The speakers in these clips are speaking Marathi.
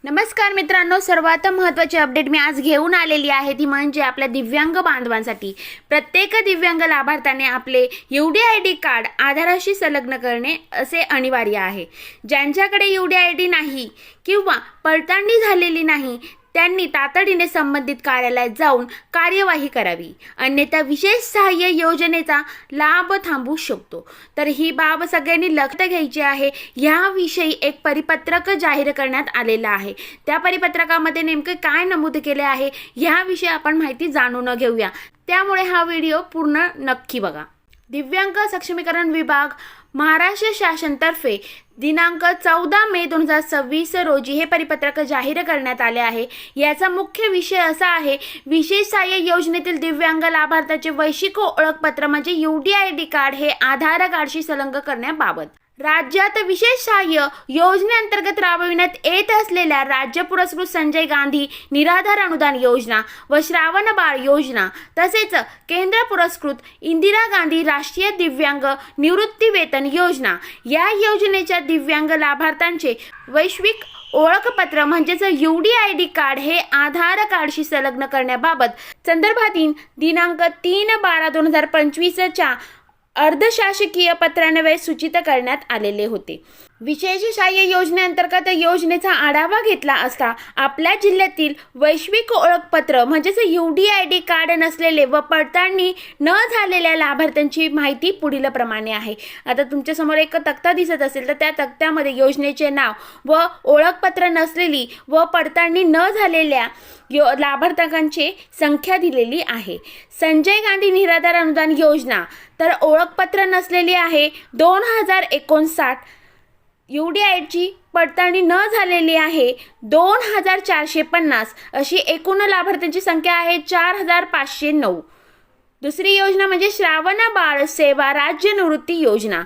नमस्कार मित्रांनो, सर्वात महत्त्वाची अपडेट मी आज घेऊन आलेली आहे ती म्हणजे आपल्या दिव्यांग बांधवांसाठी प्रत्येक दिव्यांग लाभार्थ्याने आपले UDID कार्ड आधाराशी संलग्न करणे असे अनिवार्य आहे। ज्यांच्याकडे UDID नाही किंवा पडताळणी झालेली नाही त्यांनी तातडीने संबंधित कार्यालयात जाऊन कार्यवाही करावी, अन्यथा विशेष सहाय्य योजनेचा लाभ थांबू शकतो। तर ही बाब सगळ्यांनी लक्षात घ्यायची आहे। याविषयी एक परिपत्रक जाहीर करण्यात आलेला आहे। त्या परिपत्रकामध्ये नेमके काय नमूद केले आहे याविषयी आपण माहिती जाणून घेऊया, त्यामुळे हा व्हिडिओ पूर्ण नक्की बघा। दिव्यांग सक्षमीकरण विभाग महाराष्ट्र शासनातर्फे दिनांक 14 मे 2026 रोजी हे परिपत्रक जाहीर करण्यात आले आहे। याचा मुख्य विषय असा आहे, विशेष सहाय्य योजनेतील दिव्यांग लाभार्थ्याचे वैश्विक ओळखपत्र म्हणजे UDID कार्ड हे आधार कार्डशी संलग्न करण्याबाबत राज्यात विशेष सहाय्य योजनेअंतर्गत राबविण्यात येत असलेल्या राज्य पुरस्कृत संजय गांधी निराधार अनुदान योजना व श्रावण बाळ योजना तसेच केंद्र पुरस्कृत इंदिरा गांधी राष्ट्रीय दिव्यांग निवृत्ती वेतन योजना या योजनेच्या दिव्यांग लाभार्थ्यांचे वैश्विक ओळखपत्र म्हणजेच UDID कार्ड हे आधार कार्डशी संलग्न करण्याबाबत संदर्भातील दिनांक 3/12/2025 च्या अर्धशासकीय पत्रान्वये सूचित करण्यात आलेले होते। विशेष सहाय्य योजनेअंतर्गत योजनेचा आढावा घेतला असता आपल्या जिल्ह्यातील वैश्विक ओळखपत्र म्हणजेच UDID कार्ड नसलेले व पडताळणी न झालेल्या लाभार्थ्यांची माहिती पुढील प्रमाणे आहे। आता तुमच्या समोर एक तक्ता दिसत असेल तर त्या तक्त्यामध्ये योजनेचे नाव व ओळखपत्र नसलेली व पडताळणी न झालेल्या लाभार्थ्यांची संख्या दिलेली आहे। संजय गांधी निराधार अनुदान योजना तर ओळखपत्र नसलेली आहे 2059, UDIDची पडताळणी न झालेली आहे 2450, अशी एकूण लाभार्थ्यांची संख्या आहे 4509। दुसरी योजना म्हणजे श्रावण बाळ सेवा राज्य निवृत्ती योजना,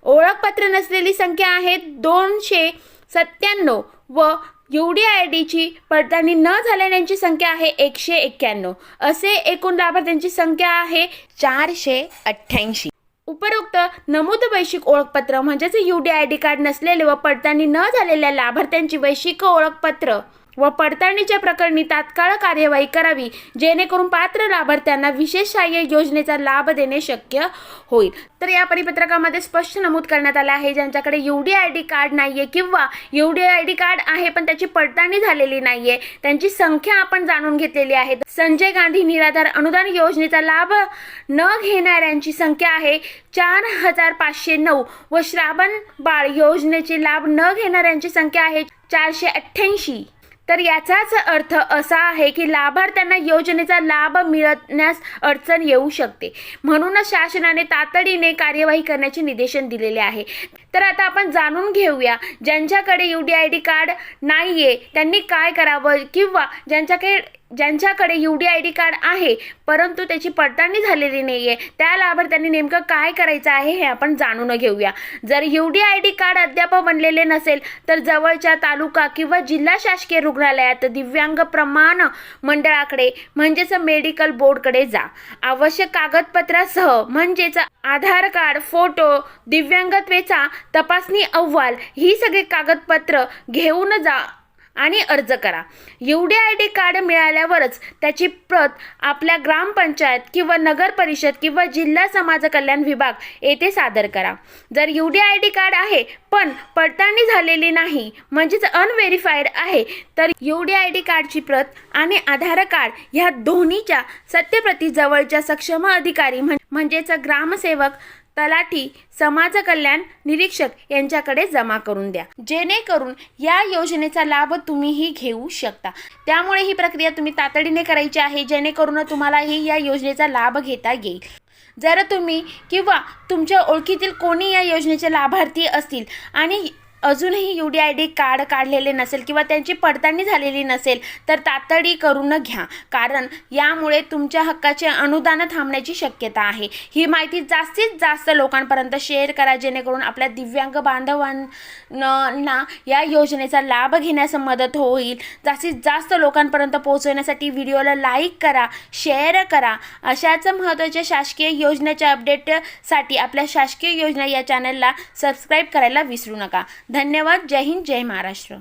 ओळखपत्र नसलेली संख्या आहे 297 व UDIDची पडताळणी न झालेल्यांची संख्या आहे 191, असे एकूण लाभार्थ्यांची संख्या आहे 488। उपरोक्त नमूद वैश्विक ओळखपत्र म्हणजेच UDID कार्ड नसलेले व पडताळणी न झालेल्या लाभार्थ्यांची वैश्विक ओळखपत्र व पडताळणीच्या प्रकरणी तात्काळ कार्यवाही करावी, जेणेकरून पात्र लाभार्थ्यांना विशेष सहाय्य योजनेचा लाभ देणे शक्य होईल। तर या परिपत्रकामध्ये स्पष्ट नमूद करण्यात आले आहे, ज्यांच्याकडे UDID कार्ड नाहीये किंवा UDID कार्ड आहे पण त्याची पडताळणी झालेली नाहीये त्यांची संख्या आपण जाणून घेतलेली आहे। संजय गांधी निराधार अनुदान योजनेचा लाभ न घेणाऱ्यांची संख्या आहे 4509 व श्रावण बाळ योजनेचे लाभ न घेणाऱ्यांची संख्या आहे 488। तर याचाच अर्थ असा आहे की लाभार्थ्यांना योजनेचा लाभ मिळण्यास अडचण येऊ शकते, म्हणूनच शासनाने तातडीने कार्यवाही करण्याचे निर्देशन दिलेले आहे। तर आता आपण जाणून घेऊया ज्यांच्याकडे UDID कार्ड नाहीये त्यांनी काय करावं किंवा ज्यांच्याकडे UDID कार्ड आहे परंतु त्याची पडताळणी झालेली नाहीये त्या लाभार्थ्यांनी नेमकं काय करायचं आहे हे आपण जाणून घेऊया। जर UDID कार्ड अद्याप बनलेले नसेल तर जवळच्या तालुका किंवा जिल्हा शासकीय रुग्णालयात दिव्यांग प्रमाण मंडळाकडे म्हणजेच मेडिकल बोर्डकडे जा। आवश्यक कागदपत्रासह म्हणजेच आधार कार्ड, फोटो, दिव्यांगत्वेचा तपासणी अहवाल ही सगळी कागदपत्र घेऊन जा आणि अर्ज करा। UDID कार्ड मिळाल्यावरच त्याची प्रत आपल्या ग्रामपंचायत किंवा नगर परिषद किंवा जिल्हा समाज कल्याण विभाग येथे सादर करा। जर UDID कार्ड आहे पण पडताळणी झालेली नाही म्हणजेच अनव्हेरिफाईड आहे तर UDID कार्डची प्रत आणि आधार कार्ड ह्या दोन्हीच्या सत्यप्रती जवळच्या सक्षम अधिकारी म्हणजेच ग्रामसेवक, तलाठी, समाज कल्याण निरीक्षक यांच्याकडे जमा करून द्या, जेणेकरून या योजनेचा लाभ तुम्हीही घेऊ शकता। त्यामुळे ही प्रक्रिया तुम्ही तातडीने करायची आहे, जेणेकरून तुम्हालाही या योजनेचा लाभ घेता येईल। जर तुम्ही किंवा तुमच्या ओळखीतील कोणी या योजनेचे लाभार्थी असतील आणि अजूनही UDID कार्ड काढलेले नसेल किंवा त्यांची पडताळणी झालेली नसेल तर तातडी करून घ्या, कारण यामुळे तुमच्या हक्काचे अनुदान थांबण्याची शक्यता आहे। ही माहिती जास्तीत जास्त लोकांपर्यंत शेअर करा, जेणेकरून आपल्या दिव्यांग बांधवांना या योजनेचा लाभ घेण्यास मदत होईल। जास्तीत जास्त लोकांपर्यंत पोहोचवण्यासाठी व्हिडिओला लाईक करा, शेअर करा। अशाच महत्त्वाच्या शासकीय योजनेच्या अपडेटसाठी आपल्या शासकीय योजना या चॅनलला सबस्क्राईब करायला विसरू नका। धन्यवाद। जय हिंद, जय महाराष्ट्र।